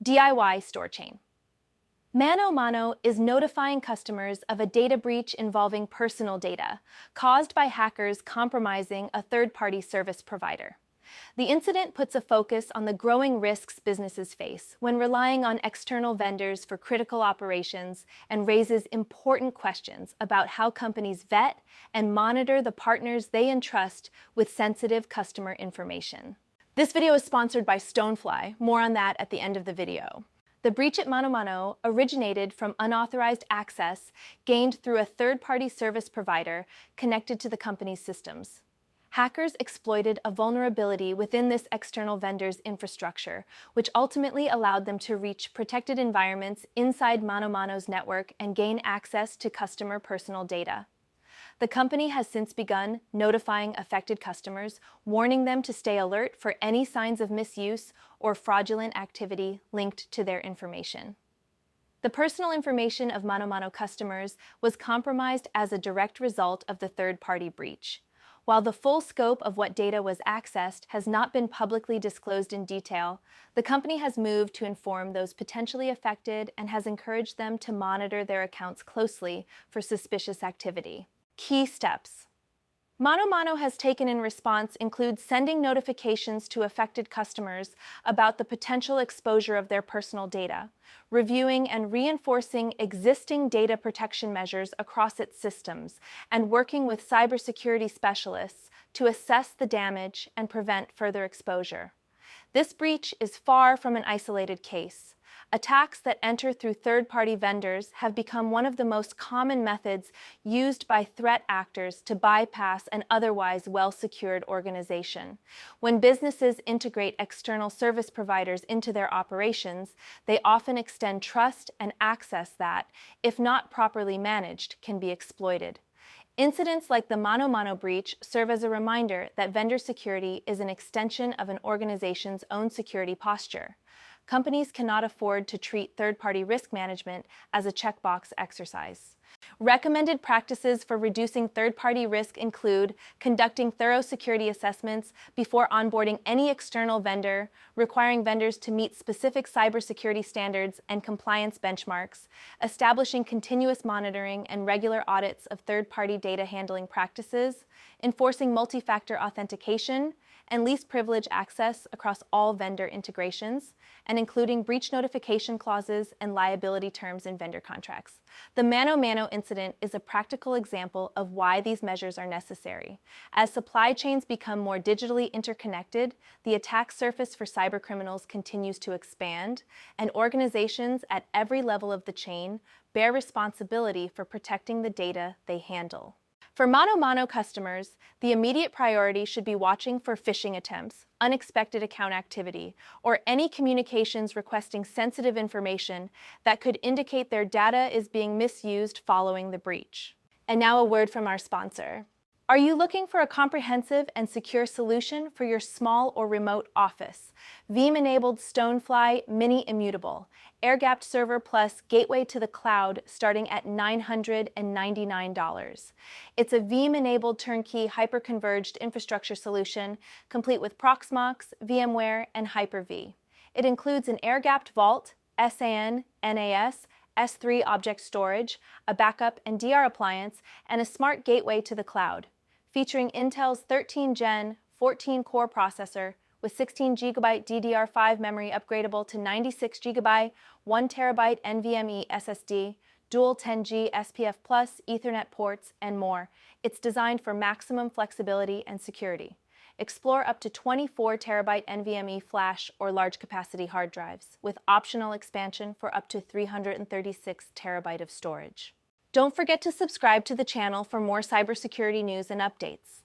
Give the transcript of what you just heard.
DIY store chain. ManoMano is notifying customers of a data breach involving personal data caused by hackers compromising a third-party service provider. The incident puts a focus on the growing risks businesses face when relying on external vendors for critical operations and raises important questions about how companies vet and monitor the partners they entrust with sensitive customer information. This video is sponsored by Stonefly. More on that at the end of the video. The breach at ManoMano originated from unauthorized access gained through a third-party service provider connected to the company's systems. Hackers exploited a vulnerability within this external vendor's infrastructure, which ultimately allowed them to reach protected environments inside ManoMano's network and gain access to customer personal data. The company has since begun notifying affected customers, warning them to stay alert for any signs of misuse or fraudulent activity linked to their information. The personal information of ManoMano customers was compromised as a direct result of the third-party breach. While the full scope of what data was accessed has not been publicly disclosed in detail, the company has moved to inform those potentially affected and has encouraged them to monitor their accounts closely for suspicious activity. Key steps ManoMano has taken in response include sending notifications to affected customers about the potential exposure of their personal data, reviewing and reinforcing existing data protection measures across its systems, and working with cybersecurity specialists to assess the damage and prevent further exposure. This breach is far from an isolated case. Attacks that enter through third-party vendors have become one of the most common methods used by threat actors to bypass an otherwise well-secured organization. When businesses integrate external service providers into their operations, they often extend trust and access that, if not properly managed, can be exploited. Incidents like the ManoMano breach serve as a reminder that vendor security is an extension of an organization's own security posture. Companies cannot afford to treat third-party risk management as a checkbox exercise. Recommended practices for reducing third-party risk include conducting thorough security assessments before onboarding any external vendor, requiring vendors to meet specific cybersecurity standards and compliance benchmarks, establishing continuous monitoring and regular audits of third-party data handling practices, enforcing multi-factor authentication, and least privilege access across all vendor integrations, and including breach notification clauses and liability terms in vendor contracts. The ManoMano incident is a practical example of why these measures are necessary. As supply chains become more digitally interconnected, the attack surface for cybercriminals continues to expand, and organizations at every level of the chain bear responsibility for protecting the data they handle. For ManoMano customers, the immediate priority should be watching for phishing attempts, unexpected account activity, or any communications requesting sensitive information that could indicate their data is being misused following the breach. And now a word from our sponsor. Are you looking for a comprehensive and secure solution for your small or remote office? Veeam-enabled Stonefly Mini Immutable, air-gapped server plus gateway to the cloud starting at $999. It's a Veeam-enabled turnkey hyper-converged infrastructure solution complete with Proxmox, VMware, and Hyper-V. It includes an air-gapped vault, SAN, NAS, S3 object storage, a backup and DR appliance, and a smart gateway to the cloud. Featuring Intel's 13th Gen 14-core processor with 16 GB DDR5 memory upgradable to 96 GB, 1 TB NVMe SSD, dual 10G SPF+ Ethernet ports, and more. It's designed for maximum flexibility and security. Explore up to 24 TB NVMe flash or large capacity hard drives, with optional expansion for up to 336 TB of storage. Don't forget to subscribe to the channel for more cybersecurity news and updates.